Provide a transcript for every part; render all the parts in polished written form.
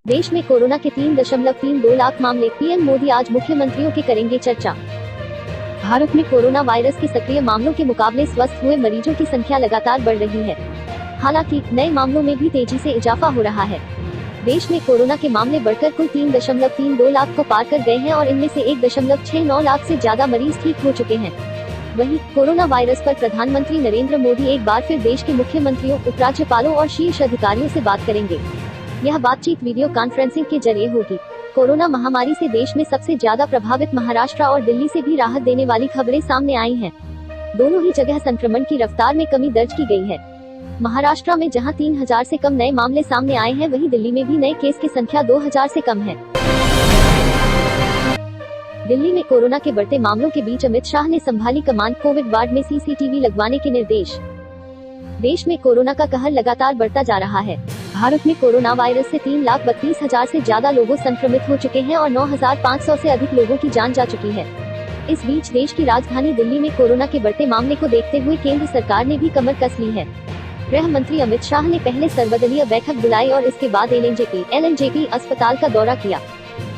देश में कोरोना के 3.32 लाख मामले। पीएम मोदी आज मुख्यमंत्रियों के करेंगे चर्चा। भारत में कोरोना वायरस के सक्रिय मामलों के मुकाबले स्वस्थ हुए मरीजों की संख्या लगातार बढ़ रही है। हालांकि नए मामलों में भी तेजी से इजाफा हो रहा है। देश में कोरोना के मामले बढ़कर कुल 3.32 लाख को पार कर गए हैं और इनमें से 1.69 लाख से ज्यादा मरीज ठीक हो चुके हैं। वहीं कोरोना वायरस पर प्रधानमंत्री नरेंद्र मोदी एक बार फिर देश के मुख्यमंत्रियों, उपराज्यपालों और शीर्ष अधिकारियों से बात करेंगे। यह बातचीत वीडियो कॉन्फ्रेंसिंग के जरिए होगी। कोरोना महामारी से देश में सबसे ज्यादा प्रभावित महाराष्ट्र और दिल्ली से भी राहत देने वाली खबरें सामने आई हैं। दोनों ही जगह संक्रमण की रफ्तार में कमी दर्ज की गई है। महाराष्ट्र में जहां 3000 से कम नए मामले सामने आए हैं, वहीं दिल्ली में भी नए केस की संख्या 2000 से कम है। दिल्ली में कोरोना के बढ़ते मामलों के बीच अमित शाह ने संभाली कमान। कोविड वार्ड में सीसीटीवी लगवाने के निर्देश। देश में कोरोना का कहर लगातार बढ़ता जा रहा है। भारत में कोरोना वायरस से 3,32,000 से ज्यादा लोग संक्रमित हो चुके हैं और 9,500 से अधिक लोगों की जान जा चुकी है। इस बीच देश की राजधानी दिल्ली में कोरोना के बढ़ते मामले को देखते हुए केंद्र सरकार ने भी कमर कस ली है। गृह मंत्री अमित शाह ने पहले सर्वदलीय बैठक बुलाई और इसके बाद एलएनजेपी अस्पताल का दौरा किया।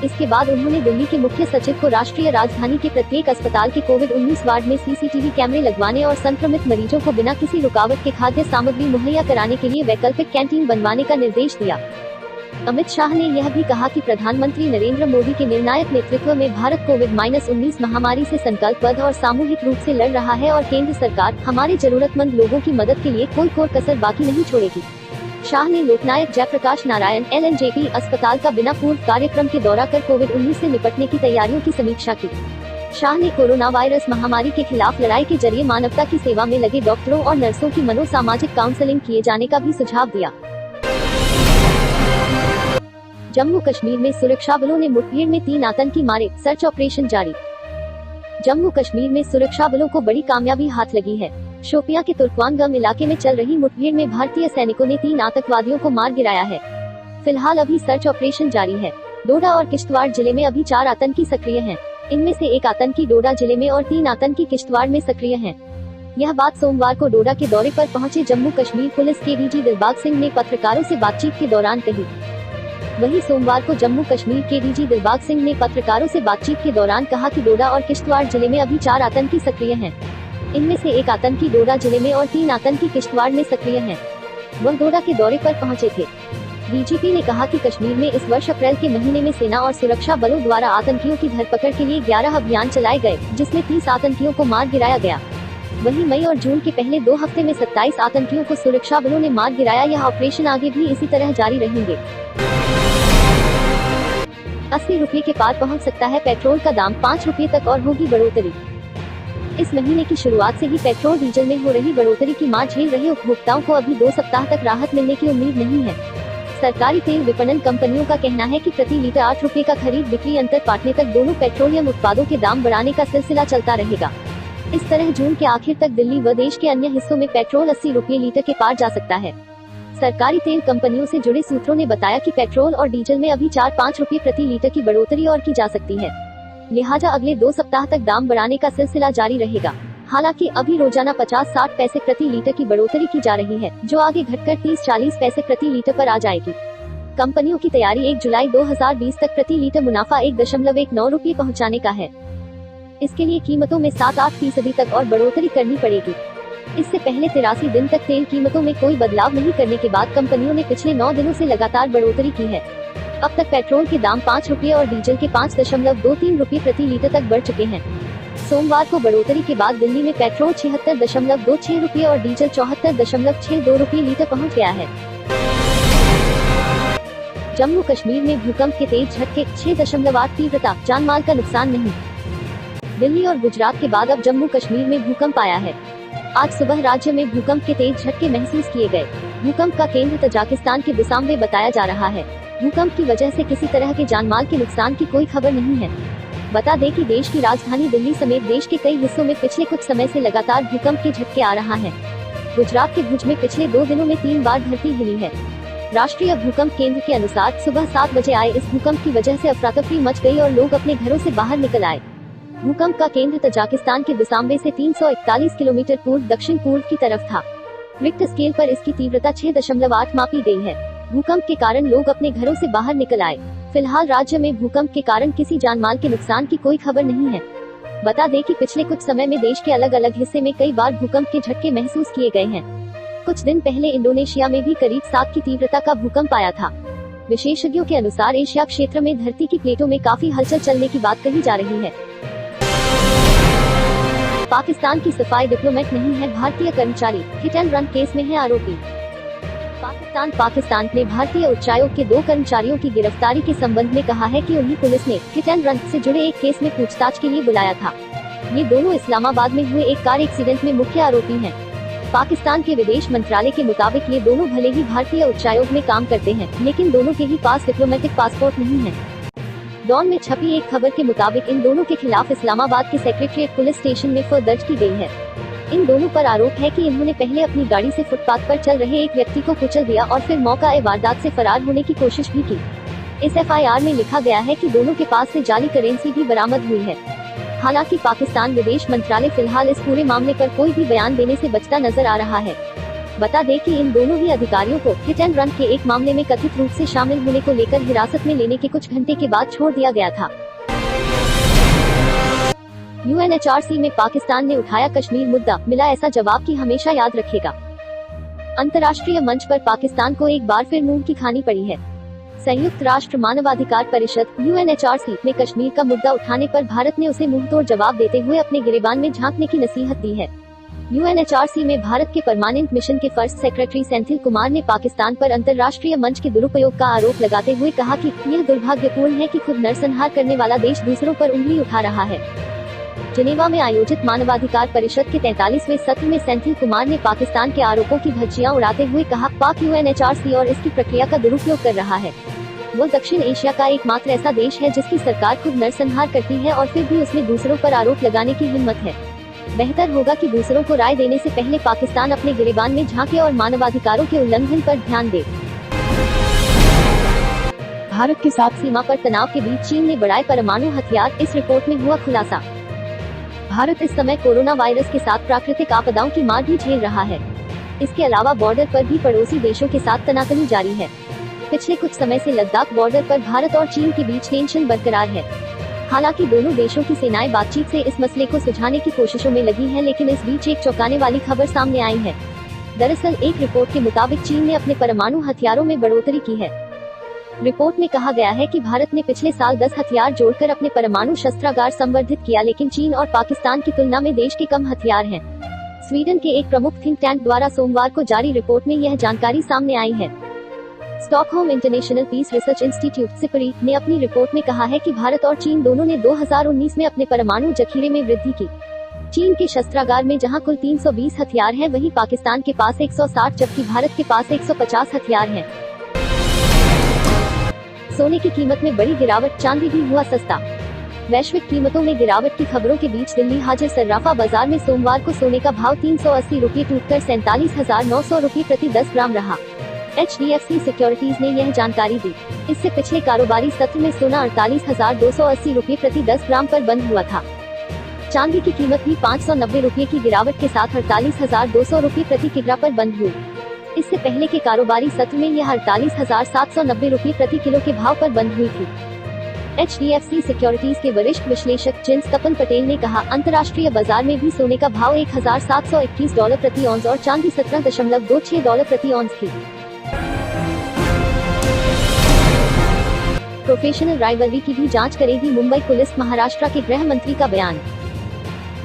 इसके बाद उन्होंने दिल्ली के मुख्य सचिव को राष्ट्रीय राजधानी के प्रत्येक अस्पताल के कोविड-19 वार्ड में सीसीटीवी कैमरे लगवाने और संक्रमित मरीजों को बिना किसी रुकावट के खाद्य सामग्री मुहैया कराने के लिए वैकल्पिक कैंटीन बनवाने का निर्देश दिया। अमित शाह ने यह भी कहा कि प्रधानमंत्री नरेंद्र मोदी के निर्णायक नेतृत्व में भारत कोविड-19 महामारी से संकल्पबद्ध और सामूहिक रूप से लड़ रहा है और केंद्र सरकार हमारे जरूरतमंद लोगों की मदद के लिए कोई कसर बाकी नहीं छोड़ेगी। शाह ने लोकनायक जयप्रकाश नारायण एलएनजेपी अस्पताल का बिना पूर्व कार्यक्रम के दौरा कर कोविड-19 से निपटने की तैयारियों की समीक्षा की। शाह ने कोरोना वायरस महामारी के खिलाफ लड़ाई के जरिए मानवता की सेवा में लगे डॉक्टरों और नर्सों की मनोसामाजिक काउंसलिंग किए जाने का भी सुझाव दिया। जम्मू कश्मीर में सुरक्षा बलों ने मुठभेड़ में 3 आतंकी मारे। सर्च ऑपरेशन जारी। जम्मू कश्मीर में सुरक्षा बलों को बड़ी कामयाबी हाथ लगी है। शोपियां के तुर्कवान इलाके में चल रही मुठभेड़ में भारतीय सैनिकों ने 3 आतंकवादियों को मार गिराया है। फिलहाल अभी सर्च ऑपरेशन जारी है। डोडा और किश्तवाड़ जिले में अभी 4 आतंकी सक्रिय हैं। इनमें से 1 आतंकी डोडा जिले में और 3 आतंकी किश्तवाड़ में सक्रिय हैं। यह बात सोमवार को डोडा के दौरे पर पहुंचे जम्मू कश्मीर पुलिस के डीजी दिलबाग सिंह ने पत्रकारों से बातचीत के दौरान कही। वहीं सोमवार को जम्मू कश्मीर के डीजी दिलबाग सिंह ने पत्रकारों से बातचीत के दौरान कहा कि डोडा और किश्तवाड़ जिले में अभी 4 आतंकी सक्रिय हैं। इनमें से 1 आतंकी डोडा जिले में और 3 आतंकी किश्तवाड़ में सक्रिय हैं। वह डोडा के दौरे पर पहुंचे थे। डीजीपी ने कहा कि कश्मीर में इस वर्ष अप्रैल के महीने में सेना और सुरक्षा बलों द्वारा आतंकियों की धरपकड़ के लिए 11 अभियान चलाए गए, जिसमें 30 आतंकियों को मार गिराया गया। वहीं मई और जून के पहले 2 हफ्ते में 27 आतंकियों को सुरक्षा बलों ने मार गिराया। यह ऑपरेशन आगे भी इसी तरह जारी रहेंगे। 80 रुपये के पार पहुंच सकता है पेट्रोल का दाम। 5 रुपये तक और होगी बढ़ोतरी। इस महीने की शुरुआत से ही पेट्रोल डीजल में हो रही बढ़ोतरी की मार झेल रहे उपभोक्ताओं को अभी 2 सप्ताह तक राहत मिलने की उम्मीद नहीं है। सरकारी तेल विपणन कंपनियों का कहना है कि प्रति लीटर 8 रुपये का खरीद बिक्री अंतर पाटने तक दोनों पेट्रोलियम उत्पादों के दाम बढ़ाने का सिलसिला चलता रहेगा। इस तरह जून के आखिर तक दिल्ली व देश के अन्य हिस्सों में पेट्रोल 80 रुपये लीटर के पार जा सकता है। सरकारी तेल कंपनियों से जुड़े सूत्रों ने बताया कि पेट्रोल और डीजल में अभी 4-5 रुपये प्रति लीटर की बढ़ोतरी और की जा सकती है। लिहाजा अगले 2 सप्ताह तक दाम बढ़ाने का सिलसिला जारी रहेगा। हालांकि अभी रोजाना 50-60 पैसे प्रति लीटर की बढ़ोतरी की जा रही है, जो आगे घटकर 30-40 पैसे प्रति लीटर पर आ जाएगी। कंपनियों की तैयारी 1 जुलाई 2020 तक प्रति लीटर मुनाफा 1.19 रुपये पहुँचाने का है। इसके लिए कीमतों में 7-8% तक और बढ़ोतरी करनी पड़ेगी। इससे पहले 83 दिन तक तेल कीमतों में कोई बदलाव नहीं करने के बाद कंपनियों ने पिछले 9 दिनों से लगातार बढ़ोतरी की है। अब तक पेट्रोल के दाम 5 रुपये और डीजल के 5.23 रुपये प्रति लीटर तक बढ़ चुके हैं। सोमवार को बढ़ोतरी के बाद दिल्ली में पेट्रोल 76.26 रुपये और डीजल 74.62 रुपये लीटर पहुंच गया है। जम्मू कश्मीर में भूकंप के तेज झटके, 6.8 तीव्रता, जान माल का नुकसान नहीं। दिल्ली और गुजरात के बाद अब जम्मू कश्मीर में भूकंप आया है। आज सुबह राज्य में भूकंप के तेज झटके महसूस किए गए। भूकंप का केंद्र तजाकिस्तान के दुशांबे बताया जा रहा है। भूकंप की वजह से किसी तरह के जानमाल के नुकसान की कोई खबर नहीं है। बता दें कि देश की राजधानी दिल्ली समेत देश के कई हिस्सों में पिछले कुछ समय से लगातार भूकंप के झटके आ रहा है। गुजरात के भुज में पिछले 2 दिनों में 3 बार धरती हिली है। राष्ट्रीय भूकंप केंद्र के अनुसार सुबह 7 बजे आए इस भूकंप की वजह से अफरा तफरी मच गई और लोग अपने घरों से बाहर निकल आए। भूकंप का केंद्र तजाकिस्तान के दुशांबे से 341 किलोमीटर पूर्व दक्षिण पूर्व की तरफ था। रिक्टर स्केल पर इसकी तीव्रता 6.8 मापी गई है। भूकंप के कारण लोग अपने घरों से बाहर निकल आए। फिलहाल राज्य में भूकंप के कारण किसी जानमाल के नुकसान की कोई खबर नहीं है। बता दें कि पिछले कुछ समय में देश के अलग अलग हिस्से में कई बार भूकंप के झटके महसूस किए गए हैं। कुछ दिन पहले इंडोनेशिया में भी करीब 7 की तीव्रता का भूकंप आया था। विशेषज्ञों के अनुसार एशिया क्षेत्र में धरती की प्लेटों में काफी हलचल चलने की बात कही जा रही है। पाकिस्तान की सफाई डिप्लोमेट नहीं है भारतीय कर्मचारी, हिट एंड रन केस में है आरोपी। पाकिस्तान ने भारतीय उच्चायोग के 2 कर्मचारियों की गिरफ्तारी के संबंध में कहा है कि उन्हें पुलिस ने हिट एंड रन से जुड़े एक केस में पूछताछ के लिए बुलाया था। ये दोनों इस्लामाबाद में हुए एक कार एक्सीडेंट में मुख्य आरोपी हैं। पाकिस्तान के विदेश मंत्रालय के मुताबिक ये दोनों भले ही भारतीय उच्चायोग में काम करते हैं, लेकिन दोनों के ही पास डिप्लोमेटिक पासपोर्ट नहीं है। डॉन में छपी एक खबर के मुताबिक इन दोनों के खिलाफ इस्लामाबाद के सेक्रेटरिएट पुलिस स्टेशन में एफआईआर दर्ज की गई है। इन दोनों पर आरोप है कि इन्होंने पहले अपनी गाड़ी से फुटपाथ पर चल रहे एक व्यक्ति को कुचल दिया और फिर मौका-ए वारदात से फरार होने की कोशिश भी की। इस एफआईआर में लिखा गया है कि दोनों के पास से जाली करेंसी भी बरामद हुई है। हालांकि पाकिस्तान विदेश मंत्रालय फिलहाल इस पूरे मामले पर कोई भी बयान देने से बचता नजर आ रहा है। बता दें कि इन दोनों ही अधिकारियों को हिट एंड रन के एक मामले में कथित रूप से शामिल होने को लेकर हिरासत में लेने के कुछ घंटे के बाद छोड़ दिया गया था। यूएनएचआरसी में पाकिस्तान ने उठाया कश्मीर मुद्दा, मिला ऐसा जवाब कि हमेशा याद रखेगा। अंतर्राष्ट्रीय मंच पर पाकिस्तान को एक बार फिर मुंह की खानी पड़ी है। संयुक्त राष्ट्र मानवाधिकार परिषद यूएनएचआरसी में कश्मीर का मुद्दा उठाने पर भारत ने उसे मुंहतोड़ जवाब देते हुए अपने गिरेबान में झांकने की नसीहत दी है। यूएनएचआरसी में भारत के परमानेंट मिशन के फर्स्ट सेक्रेटरी सेंथिल कुमार ने पाकिस्तान पर अंतर्राष्ट्रीय मंच के दुरुपयोग का आरोप लगाते हुए कहा कि यह दुर्भाग्यपूर्ण है कि खुद नरसंहार करने वाला देश दूसरों पर उंगली उठा रहा है। जिनेवा में आयोजित मानवाधिकार परिषद के 43वें सत्र में सेंथिल कुमार ने पाकिस्तान के आरोपों की धज्जियां उड़ाते हुए कहा, पाक यूएनएचआरसी और इसकी प्रक्रिया का दुरुपयोग कर रहा है। वो दक्षिण एशिया का एकमात्र ऐसा देश है जिसकी सरकार खुद नरसंहार करती है और फिर भी उसमें दूसरों पर आरोप लगाने की हिम्मत है। बेहतर होगा कि दूसरों को राय देने से पहले पाकिस्तान अपने गिरेबान में झांके और मानवाधिकारों के उल्लंघन पर ध्यान दे। भारत के साथ सीमा पर तनाव के बीच चीन ने बढ़ाए परमाणु हथियार, इस रिपोर्ट में हुआ खुलासा। भारत इस समय कोरोना वायरस के साथ प्राकृतिक आपदाओं की मार भी झेल रहा है। इसके अलावा बॉर्डर पर भी पड़ोसी देशों के साथ तनातनी जारी है। पिछले कुछ समय से लद्दाख बॉर्डर पर भारत और चीन के बीच टेंशन बरकरार है। हालांकि दोनों देशों की सेनाएं बातचीत से इस मसले को सुलझाने की कोशिशों में लगी हैं, लेकिन इस बीच एक चौंकाने वाली खबर सामने आई है। दरअसल एक रिपोर्ट के मुताबिक चीन ने अपने परमाणु हथियारों में बढ़ोतरी की है। रिपोर्ट में कहा गया है कि भारत ने पिछले साल 10 हथियार जोड़कर अपने परमाणु शस्त्रागार संवर्धित किया, लेकिन चीन और पाकिस्तान की तुलना में देश के कम हथियार हैं। स्वीडन के एक प्रमुख थिंक टैंक द्वारा सोमवार को जारी रिपोर्ट में यह जानकारी सामने आई है। Stockholm International Peace Research Institute SIPRI ने अपनी रिपोर्ट में कहा है कि भारत और चीन दोनों ने 2019 में अपने परमाणु जखीरे में वृद्धि की। चीन के शस्त्रागार में जहां कुल 320 हथियार हैं, वहीं पाकिस्तान के पास 160 जबकि भारत के पास 150 हथियार हैं। सोने की कीमत में बड़ी गिरावट, चांदी भी हुआ सस्ता। वैश्विक कीमतों में गिरावट की खबरों के बीच दिल्ली हाजिर सर्राफा बाजार में सोमवार को सोने का भाव 380 रुपये टूटकर 47,900 रुपये प्रति 10 ग्राम रहा। HDFC सिक्योरिटीज ने यह जानकारी दी। इससे पिछले कारोबारी सत्र में सोना 48,280 रुपये प्रति 10 ग्राम पर बंद हुआ था। चांदी की कीमत भी 590 रुपये की गिरावट के साथ 48,200 रुपये प्रति किग्रा पर बंद हुई। इससे पहले के कारोबारी सत्र में यह 48,790 रुपये प्रति किलो के भाव पर बंद हुई थी। HDFC सिक्योरिटीज के वरिष्ठ विश्लेषक जिन्स तपन पटेल ने कहा, अंतर्राष्ट्रीय बाजार में भी सोने का भाव $1,721 प्रति औंस और चांदी $17.26 प्रति औंस थी। प्रोफेशनल राइवलरी की भी जांच करेगी मुंबई पुलिस, महाराष्ट्र के गृह मंत्री का बयान।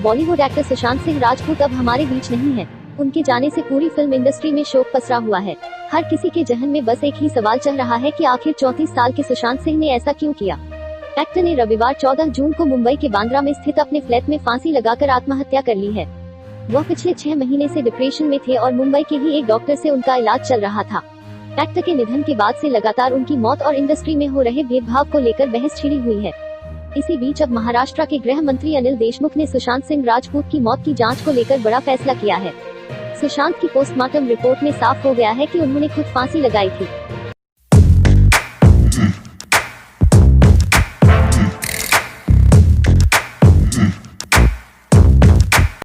बॉलीवुड एक्टर सुशांत सिंह राजपूत अब हमारे बीच नहीं है। उनके जाने से पूरी फिल्म इंडस्ट्री में शोक पसरा हुआ है। हर किसी के जहन में बस एक ही सवाल चल रहा है कि आखिर 34 साल के सुशांत सिंह ने ऐसा क्यों किया। एक्टर ने रविवार 14 जून को मुंबई के बांद्रा में स्थित अपने फ्लैट में फांसी लगाकर आत्महत्या कर ली है। वह पिछले 6 महीने से डिप्रेशन में थे और मुंबई के ही एक डॉक्टर से उनका इलाज चल रहा था। एक्टर के निधन के बाद से लगातार उनकी मौत और इंडस्ट्री में हो रहे भेदभाव को लेकर बहस छिड़ी हुई है। इसी बीच अब महाराष्ट्र के गृह मंत्री अनिल देशमुख ने सुशांत सिंह राजपूत की मौत की जांच को लेकर बड़ा फैसला किया है। सुशांत की पोस्टमार्टम रिपोर्ट में साफ हो गया है कि उन्होंने खुद फांसी लगाई थी।